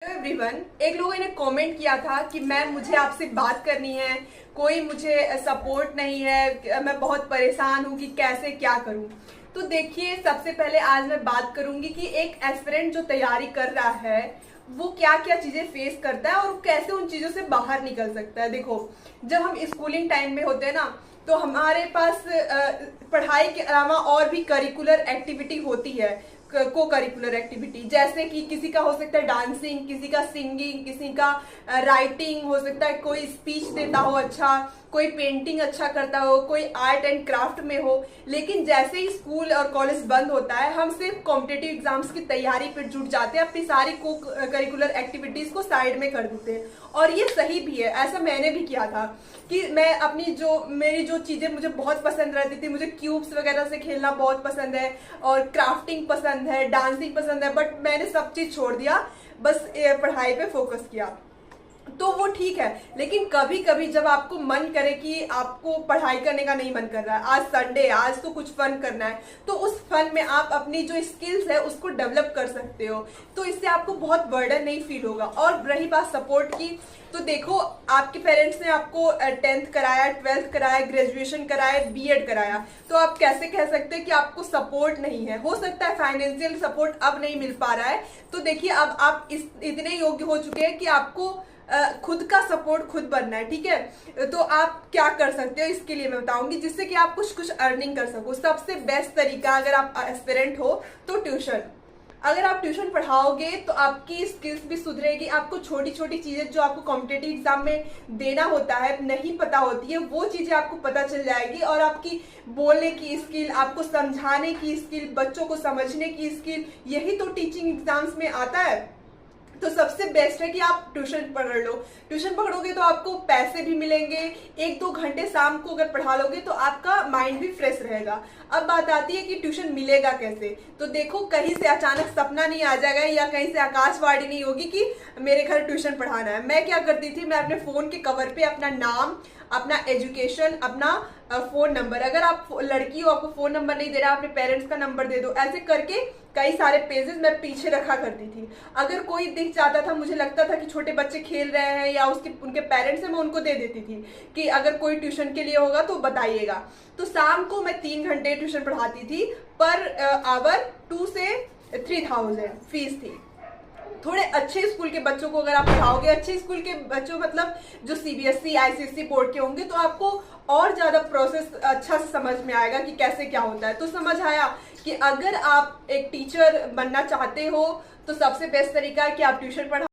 Hello everyone. एक लोगों ने कमेंट किया था कि मैम मुझे आपसे बात करनी है, कोई मुझे सपोर्ट नहीं है, मैं बहुत परेशान हूँ कि कैसे क्या करूँ। तो देखिए, सबसे पहले आज मैं बात करूंगी कि एक एस्पिरेंट जो तैयारी कर रहा है वो क्या क्या चीजें फेस करता है और वो कैसे उन चीजों से बाहर निकल सकता है। देखो, जब हम स्कूलिंग टाइम में होते हैं ना, तो हमारे पास पढ़ाई के अलावा और भी करिकुलर एक्टिविटी होती है, को करिकुलर एक्टिविटी, जैसे कि किसी का हो सकता है डांसिंग, किसी का सिंगिंग, किसी का राइटिंग हो सकता है, कोई स्पीच देता हो अच्छा, कोई पेंटिंग अच्छा करता हो, कोई आर्ट एंड क्राफ्ट में हो। लेकिन जैसे ही स्कूल और कॉलेज बंद होता है, हम सिर्फ कॉम्पिटेटिव एग्जाम्स की तैयारी पर जुट जाते हैं, अपनी सारी को करिकुलर एक्टिविटीज को साइड में कर देते हैं। और ये सही भी है, ऐसा मैंने भी किया था कि मैं अपनी मेरी जो चीजें मुझे बहुत पसंद रहती थी, मुझे क्यूब्स वगैरह से खेलना बहुत पसंद है और क्राफ्टिंग पसंद है, डांसिंग पसंद है, बट मैंने सब चीज छोड़ दिया, बस पढ़ाई पे फोकस किया। तो वो ठीक है, लेकिन कभी कभी जब आपको मन करे कि आपको पढ़ाई करने का नहीं मन कर रहा है, आज संडे, आज तो कुछ फन करना है, तो उस फन में आप अपनी जो स्किल्स है उसको डेवलप कर सकते हो। तो इससे आपको बहुत बर्डन नहीं फील होगा। और रही बात सपोर्ट की, तो देखो, आपके पेरेंट्स ने आपको 10th कराया, 12th कराया, ग्रेजुएशन कराया, बीएड कराया, तो आप कैसे कह सकते हैं कि आपको सपोर्ट नहीं है। हो सकता है फाइनेंशियल सपोर्ट अब नहीं मिल पा रहा है, तो देखिए अब आप इतने योग्य हो चुके हैं कि आपको खुद का सपोर्ट खुद बनना है, ठीक है। तो आप क्या कर सकते हो, इसके लिए मैं बताऊंगी, जिससे कि आप कुछ कुछ अर्निंग कर सको। सबसे बेस्ट तरीका, अगर आप एस्पिरेंट हो तो ट्यूशन। अगर आप ट्यूशन पढ़ाओगे तो आपकी स्किल्स भी सुधरेगी, आपको छोटी छोटी चीजें जो आपको कॉम्पिटेटिव एग्जाम में देना होता है, नहीं पता होती है, वो चीजें आपको पता चल जाएगी। और आपकी बोलने की स्किल, आपको समझाने की स्किल, बच्चों को समझने की स्किल, यही तो टीचिंग एग्जाम्स में आता है। तो सबसे बेस्ट है कि आप ट्यूशन पकड़ लो। ट्यूशन पकड़ोगे तो आपको पैसे भी मिलेंगे, 1-2 घंटे शाम को अगर पढ़ा लोगे तो आपका माइंड भी फ्रेश रहेगा। अब बात आती है कि ट्यूशन मिलेगा कैसे। तो देखो, कहीं से अचानक सपना नहीं आ जाएगा या कहीं से आकाशवाणी नहीं होगी कि मेरे घर ट्यूशन पढ़ाना है। मैं क्या करती थी, मैं अपने फोन के कवर पे अपना नाम, अपना एजुकेशन, अपना फोन नंबर, अगर आप लड़की हो, आपको फोन नंबर नहीं दे रहा, अपने पेरेंट्स का नंबर दे दो, ऐसे करके कई सारे पेजेस मैं पीछे रखा करती थी। अगर कोई दिख जाता था, मुझे लगता था कि छोटे बच्चे खेल रहे हैं या उनके पेरेंट्स हैं, मैं उनको दे देती थी कि अगर कोई ट्यूशन के लिए होगा तो बताइएगा। तो शाम को मैं 3 घंटे ट्यूशन पढ़ाती थी, पर आवर 2 से 3000 फीस थी। थोड़े अच्छे स्कूल के बच्चों को अगर आप पढ़ाओगे, अच्छे स्कूल के बच्चों मतलब जो सीबीएसई आईसीएसई बोर्ड के होंगे, तो आपको और ज्यादा प्रोसेस अच्छा से समझ में आएगा कि कैसे क्या होता है। तो समझ आया कि अगर आप एक टीचर बनना चाहते हो तो सबसे बेस्ट तरीका है कि आप ट्यूशन पढ़ाओ।